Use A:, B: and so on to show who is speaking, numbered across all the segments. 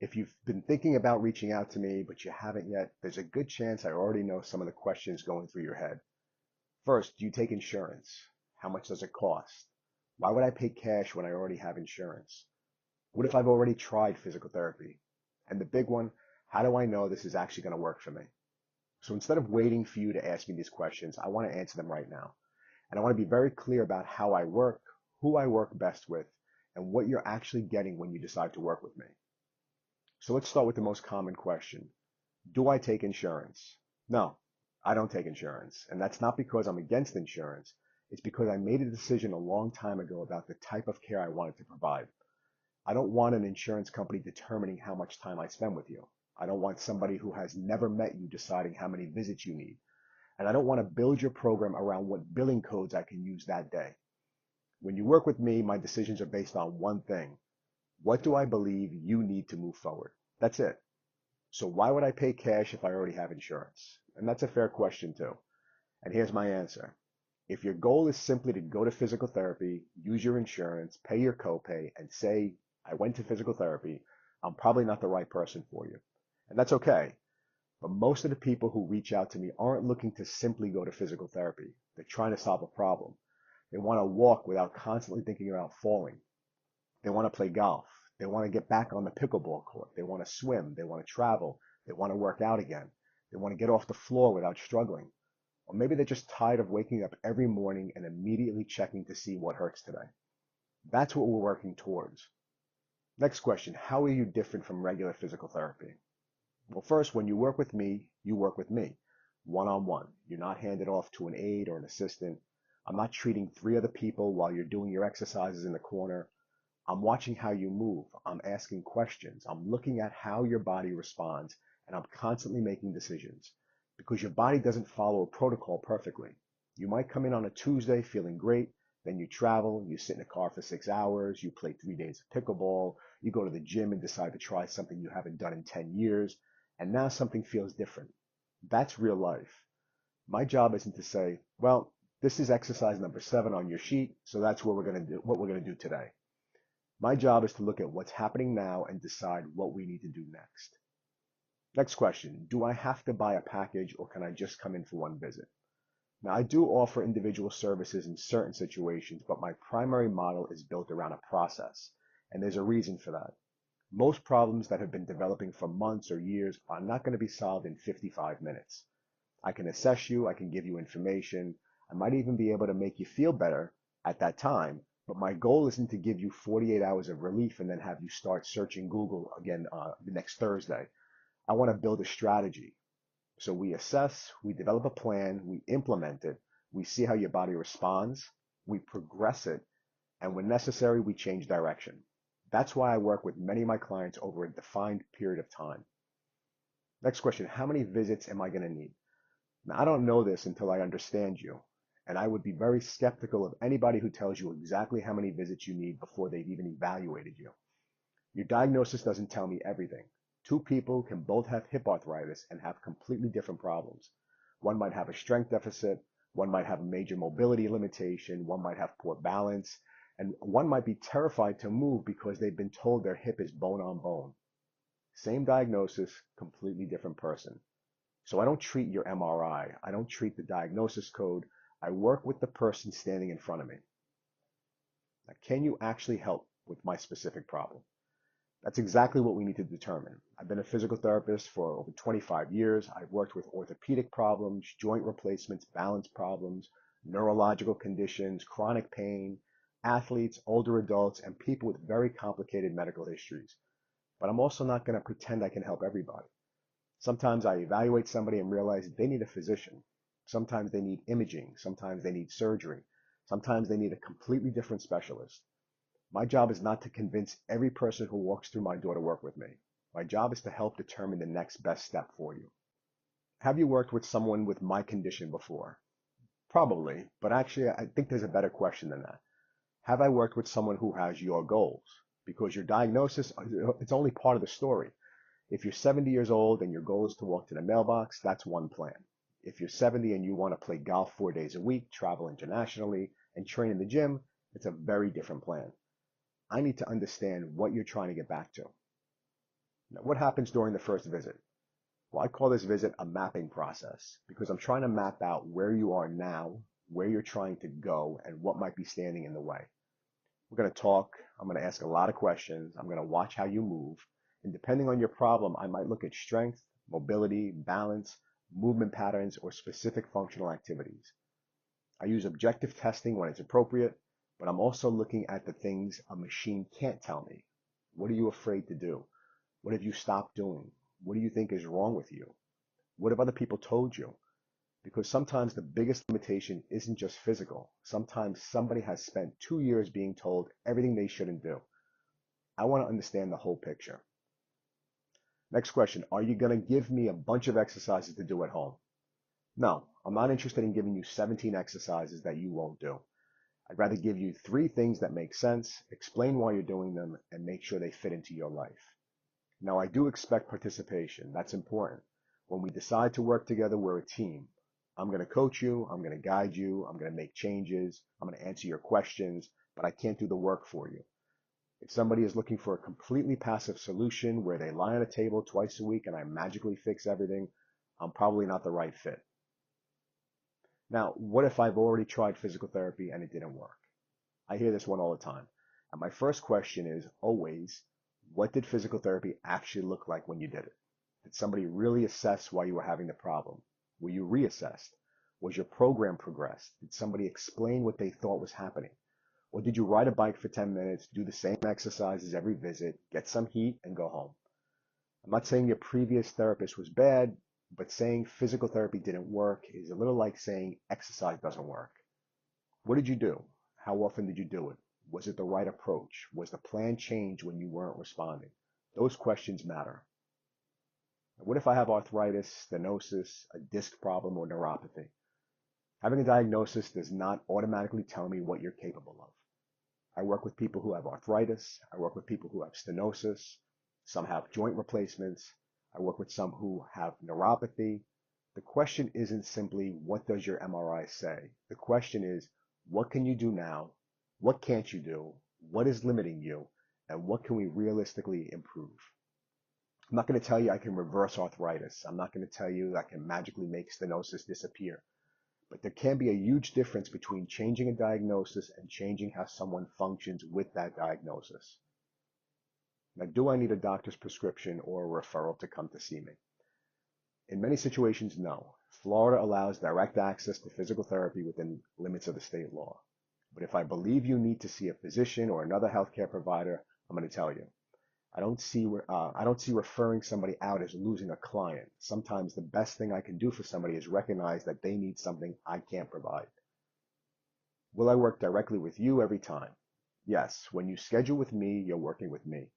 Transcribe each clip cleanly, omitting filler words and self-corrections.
A: If you've been thinking about reaching out to me, but you haven't yet, there's a good chance I already know some of the questions going through your head. First, do you take insurance? How much does it cost? Why would I pay cash when I already have insurance? What if I've already tried physical therapy? And the big one, how do I know this is actually going to work for me? So instead of waiting for you to ask me these questions, I want to answer them right now. And I want to be very clear about how I work, who I work best with, and what you're actually getting when you decide to work with me. So let's start with the most common question. Do I take insurance? No, I don't take insurance. And that's not because I'm against insurance. It's because I made a decision a long time ago about the type of care I wanted to provide. I don't want an insurance company determining how much time I spend with you. I don't want somebody who has never met you deciding how many visits you need. And I don't want to build your program around what billing codes I can use that day. When you work with me, my decisions are based on one thing. What do I believe you need to move forward? That's it. So why would I pay cash if I already have insurance? And that's a fair question too. And here's my answer. If your goal is simply to go to physical therapy, use your insurance, pay your copay, and say, I went to physical therapy, I'm probably not the right person for you. And that's okay. But most of the people who reach out to me aren't looking to simply go to physical therapy. They're trying to solve a problem. They want to walk without constantly thinking about falling. They want to play golf. They want to get back on the pickleball court. They want to swim. They want to travel. They want to work out again. They want to get off the floor without struggling. Or maybe they're just tired of waking up every morning and immediately checking to see what hurts today. That's what we're working towards. Next question. How are you different from regular physical therapy? Well, first, when you work with me, you work with me, one-on-one. You're not handed off to an aide or an assistant. I'm not treating three other people while you're doing your exercises in the corner. I'm watching how you move. I'm asking questions. I'm looking at how your body responds, and I'm constantly making decisions because your body doesn't follow a protocol perfectly. You might come in on a Tuesday feeling great, then you travel, you sit in a car for 6 hours, you play 3 days of pickleball, you go to the gym and decide to try something you haven't done in 10 years, and now something feels different. That's real life. My job isn't to say, well, this is exercise number 7 on your sheet, so that's what we're going to do today. My job is to look at what's happening now and decide what we need to do next. Next question. Do I have to buy a package or can I just come in for one visit? Now, I do offer individual services in certain situations, but my primary model is built around a process, and there's a reason for that. Most problems that have been developing for months or years are not going to be solved in 55 minutes. I can assess you, I can give you information, I might even be able to make you feel better at that time, but my goal isn't to give you 48 hours of relief and then have you start searching Google again the next Thursday. I want to build a strategy. So we assess, we develop a plan, we implement it, we see how your body responds, we progress it, and when necessary, we change direction. That's why I work with many of my clients over a defined period of time. Next question, how many visits am I going to need? Now, I don't know this until I understand you, and I would be very skeptical of anybody who tells you exactly how many visits you need before they've even evaluated you. Your diagnosis doesn't tell me everything. Two people can both have hip arthritis and have completely different problems. One might have a strength deficit, one might have a major mobility limitation, one might have poor balance, and one might be terrified to move because they've been told their hip is bone on bone. Same diagnosis, completely different person. So I don't treat your MRI. I don't treat the diagnosis code. I work with the person standing in front of me. Now, can you actually help with my specific problem? That's exactly what we need to determine. I've been a physical therapist for over 25 years. I've worked with orthopedic problems, joint replacements, balance problems, neurological conditions, chronic pain, athletes, older adults, and people with very complicated medical histories. But I'm also not going to pretend I can help everybody. Sometimes I evaluate somebody and realize they need a physician. Sometimes they need imaging. Sometimes they need surgery. Sometimes they need a completely different specialist. My job is not to convince every person who walks through my door to work with me. My job is to help determine the next best step for you. Have you worked with someone with my condition before? Probably, but actually I think there's a better question than that. Have I worked with someone who has your goals? Because your diagnosis, it's only part of the story. If you're 70 years old and your goal is to walk to the mailbox, that's one plan. If you're 70 and you want to play golf 4 days a week, travel internationally, and train in the gym, it's a very different plan. I need to understand what you're trying to get back to. Now, what happens during the first visit? Well, I call this visit a mapping process because I'm trying to map out where you are now, where you're trying to go, and what might be standing in the way. We're going to talk. I'm going to ask a lot of questions. I'm going to watch how you move. And depending on your problem, I might look at strength, mobility, balance, movement patterns, or specific functional activities. I use objective testing when it's appropriate, but I'm also looking at the things a machine can't tell me. What are you afraid to do? What have you stopped doing? What do you think is wrong with you? What have other people told you? Because sometimes the biggest limitation isn't just physical. Sometimes somebody has spent 2 years being told everything they shouldn't do. I want to understand the whole picture. Next question. Are you going to give me a bunch of exercises to do at home? No, I'm not interested in giving you 17 exercises that you won't do. I'd rather give you 3 things that make sense, explain why you're doing them, and make sure they fit into your life. Now, I do expect participation. That's important. When we decide to work together, we're a team. I'm going to coach you. I'm going to guide you. I'm going to make changes. I'm going to answer your questions, but I can't do the work for you. If somebody is looking for a completely passive solution where they lie on a table twice a week and I magically fix everything, I'm probably not the right fit. Now, what if I've already tried physical therapy and it didn't work? I hear this one all the time. And my first question is always, what did physical therapy actually look like when you did it? Did somebody really assess why you were having the problem? Were you reassessed? Was your program progressed? Did somebody explain what they thought was happening? Or did you ride a bike for 10 minutes, do the same exercises every visit, get some heat, and go home? I'm not saying your previous therapist was bad, but saying physical therapy didn't work is a little like saying exercise doesn't work. What did you do? How often did you do it? Was it the right approach? Was the plan changed when you weren't responding? Those questions matter. What if I have arthritis, stenosis, a disc problem, or neuropathy? Having a diagnosis does not automatically tell me what you're capable of. I work with people who have arthritis. I work with people who have stenosis. Some have joint replacements. I work with some who have neuropathy. The question isn't simply, what does your MRI say? The question is, what can you do now? What can't you do? What is limiting you? And what can we realistically improve? I'm not going to tell you I can reverse arthritis. I'm not going to tell you I can magically make stenosis disappear. But there can be a huge difference between changing a diagnosis and changing how someone functions with that diagnosis. Now, do I need a doctor's prescription or a referral to come to see me? In many situations, no. Florida allows direct access to physical therapy within limits of the state law. But if I believe you need to see a physician or another healthcare provider, I'm going to tell you. I don't see referring somebody out as losing a client. Sometimes the best thing I can do for somebody is recognize that they need something I can't provide. Will I work directly with you every time? Yes, when you schedule with me, you're working with me.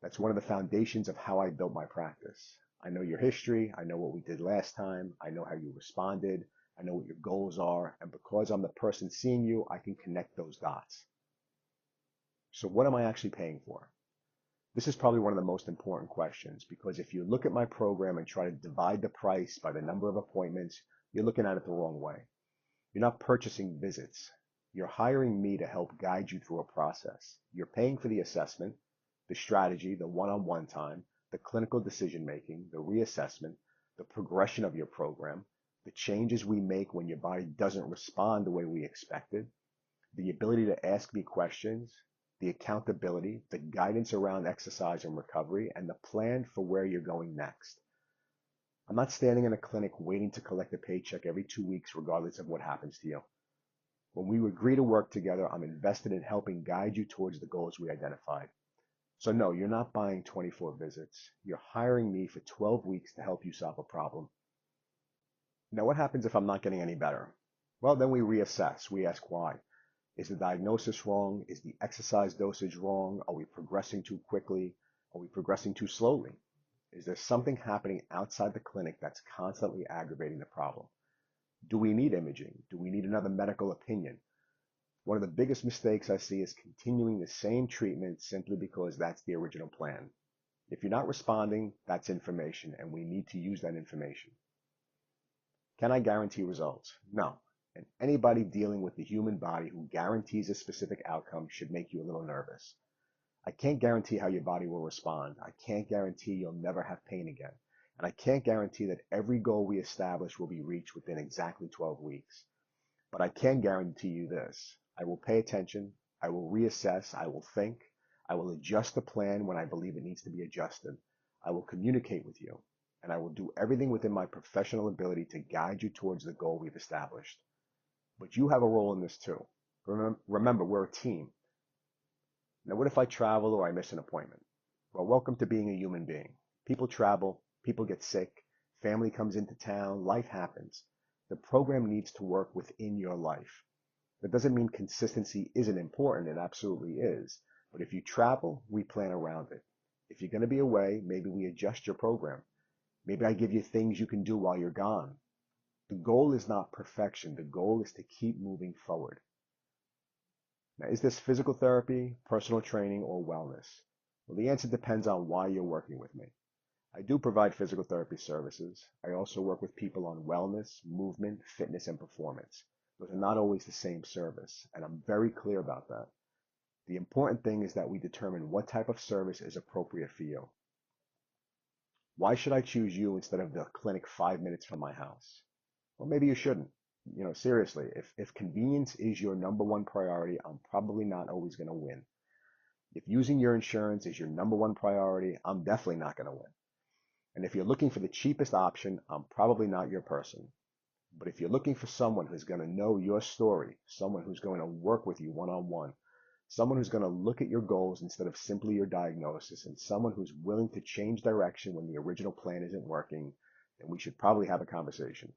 A: That's one of the foundations of how I built my practice. I know your history. I know what we did last time. I know how you responded. I know what your goals are. And because I'm the person seeing you, I can connect those dots. So what am I actually paying for? This is probably one of the most important questions because if you look at my program and try to divide the price by the number of appointments, you're looking at it the wrong way. You're not purchasing visits. You're hiring me to help guide you through a process. You're paying for the assessment, the strategy, the one-on-one time, the clinical decision-making, the reassessment, the progression of your program, the changes we make when your body doesn't respond the way we expected, the ability to ask me questions, the accountability, the guidance around exercise and recovery, and the plan for where you're going next. I'm not standing in a clinic waiting to collect a paycheck every 2 weeks regardless of what happens to you. When we agree to work together, I'm invested in helping guide you towards the goals we identified. So no, you're not buying 24 visits. You're hiring me for 12 weeks to help you solve a problem. Now, what happens if I'm not getting any better? Well, then we reassess. We ask why. Is the diagnosis wrong? Is the exercise dosage wrong? Are we progressing too quickly? Are we progressing too slowly? Is there something happening outside the clinic that's constantly aggravating the problem? Do we need imaging? Do we need another medical opinion? One of the biggest mistakes I see is continuing the same treatment simply because that's the original plan. If you're not responding, that's information, and we need to use that information. Can I guarantee results? No. And anybody dealing with the human body who guarantees a specific outcome should make you a little nervous. I can't guarantee how your body will respond. I can't guarantee you'll never have pain again. And I can't guarantee that every goal we establish will be reached within exactly 12 weeks. But I can guarantee you this. I will pay attention. I will reassess. I will think. I will adjust the plan when I believe it needs to be adjusted. I will communicate with you. And I will do everything within my professional ability to guide you towards the goal we've established. But you have a role in this too. Remember, we're a team. Now, what if I travel or I miss an appointment? Well, welcome to being a human being. People travel, people get sick, family comes into town, life happens. The program needs to work within your life. That doesn't mean consistency isn't important, it absolutely is. But if you travel, we plan around it. If you're going to be away, maybe we adjust your program. Maybe I give you things you can do while you're gone. The goal is not perfection. The goal is to keep moving forward. Now, is this physical therapy, personal training, or wellness? Well, the answer depends on why you're working with me. I do provide physical therapy services. I also work with people on wellness, movement, fitness, and performance. Those are not always the same service, and I'm very clear about that. The important thing is that we determine what type of service is appropriate for you. Why should I choose you instead of the clinic 5 minutes from my house? Well, maybe you shouldn't. Seriously, if convenience is your number one priority, I'm probably not always going to win. If using your insurance is your number one priority, I'm definitely not going to win. And if you're looking for the cheapest option, I'm probably not your person. But if you're looking for someone who's going to know your story, someone who's going to work with you one-on-one, someone who's going to look at your goals instead of simply your diagnosis, and someone who's willing to change direction when the original plan isn't working, then we should probably have a conversation.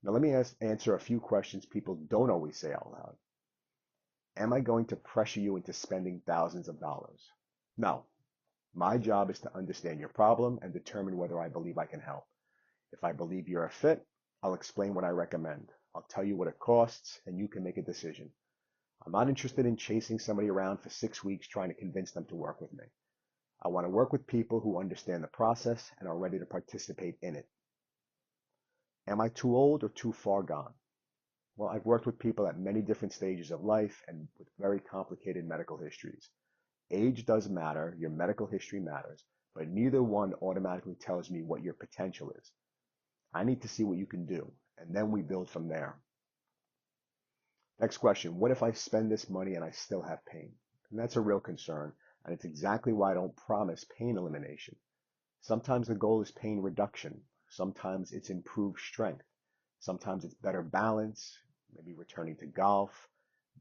A: Now, let me answer a few questions people don't always say out loud. Am I going to pressure you into spending thousands of dollars? No. My job is to understand your problem and determine whether I believe I can help. If I believe you're a fit, I'll explain what I recommend. I'll tell you what it costs, and you can make a decision. I'm not interested in chasing somebody around for 6 weeks trying to convince them to work with me. I want to work with people who understand the process and are ready to participate in it. Am I too old or too far gone? Well, I've worked with people at many different stages of life and with very complicated medical histories. Age does matter, your medical history matters, but neither one automatically tells me what your potential is. I need to see what you can do, and then we build from there. Next question, what if I spend this money and I still have pain? And that's a real concern, and it's exactly why I don't promise pain elimination. Sometimes the goal is pain reduction. Sometimes it's improved strength. Sometimes it's better balance, maybe returning to golf,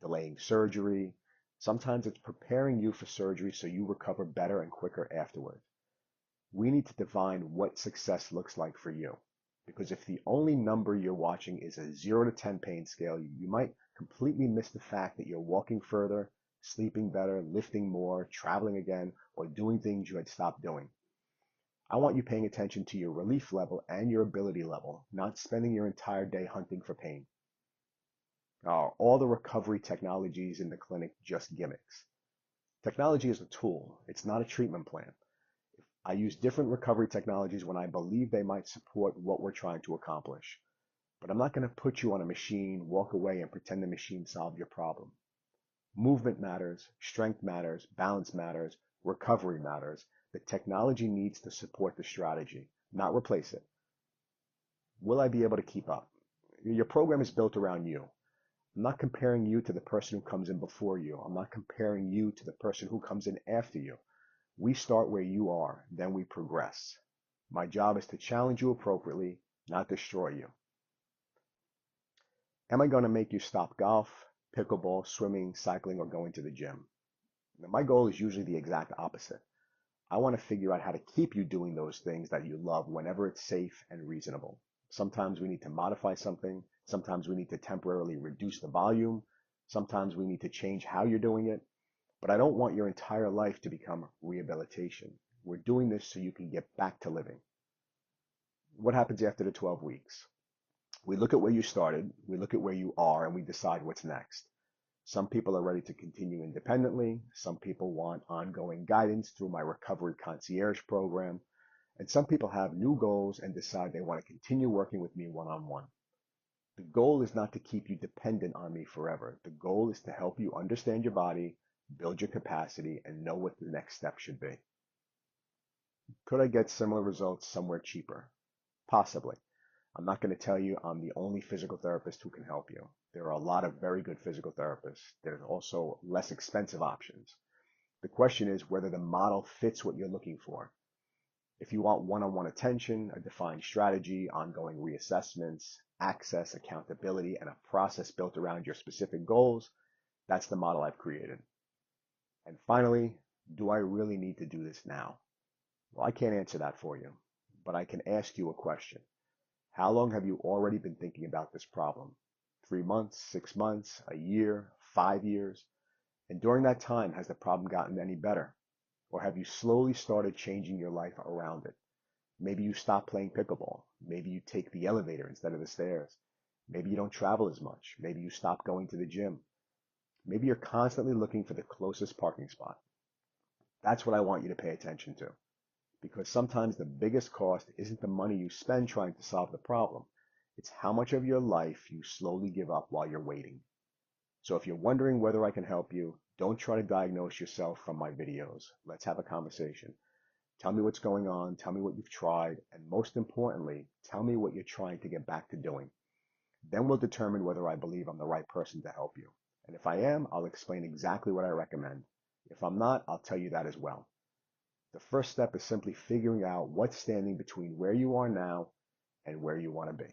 A: delaying surgery. Sometimes it's preparing you for surgery so you recover better and quicker afterward. We need to define what success looks like for you. Because if the only number you're watching is a 0 to 10 pain scale, you might completely miss the fact that you're walking further, sleeping better, lifting more, traveling again, or doing things you had stopped doing. I want you paying attention to your relief level and your ability level, not spending your entire day hunting for pain. Are all the recovery technologies in the clinic just gimmicks? Technology is a tool. It's not a treatment plan. I use different recovery technologies when I believe they might support what we're trying to accomplish. But I'm not going to put you on a machine, walk away, and pretend the machine solved your problem. Movement matters, strength matters, balance matters, recovery matters. The technology needs to support the strategy, not replace it. Will I be able to keep up? Your program is built around you. I'm not comparing you to the person who comes in before you. I'm not comparing you to the person who comes in after you. We start where you are, then we progress. My job is to challenge you appropriately, not destroy you. Am I going to make you stop golf, pickleball, swimming, cycling, or going to the gym? Now, my goal is usually the exact opposite. I want to figure out how to keep you doing those things that you love whenever it's safe and reasonable. Sometimes we need to modify something. Sometimes we need to temporarily reduce the volume. Sometimes we need to change how you're doing it. But I don't want your entire life to become rehabilitation. We're doing this so you can get back to living. What happens after the 12 weeks? We look at where you started, we look at where you are, and we decide what's next. Some people are ready to continue independently. Some people want ongoing guidance through my recovery concierge program. And some people have new goals and decide they want to continue working with me one-on-one. The goal is not to keep you dependent on me forever. The goal is to help you understand your body, build your capacity, and know what the next step should be. Could I get similar results somewhere cheaper? Possibly. I'm not going to tell you I'm the only physical therapist who can help you. There are a lot of very good physical therapists. There's also less expensive options. The question is whether the model fits what you're looking for. If you want one-on-one attention, a defined strategy, ongoing reassessments, access, accountability, and a process built around your specific goals, that's the model I've created. And finally, do I really need to do this now? Well, I can't answer that for you, but I can ask you a question. How long have you already been thinking about this problem? 3 months, 6 months, a year, 5 years? And during that time, has the problem gotten any better? Or have you slowly started changing your life around it? Maybe you stop playing pickleball. Maybe you take the elevator instead of the stairs. Maybe you don't travel as much. Maybe you stop going to the gym. Maybe you're constantly looking for the closest parking spot. That's what I want you to pay attention to. Because sometimes the biggest cost isn't the money you spend trying to solve the problem. It's how much of your life you slowly give up while you're waiting. So if you're wondering whether I can help you, don't try to diagnose yourself from my videos. Let's have a conversation. Tell me what's going on, tell me what you've tried, and most importantly, tell me what you're trying to get back to doing. Then we'll determine whether I believe I'm the right person to help you. And if I am, I'll explain exactly what I recommend. If I'm not, I'll tell you that as well. The first step is simply figuring out what's standing between where you are now and where you want to be.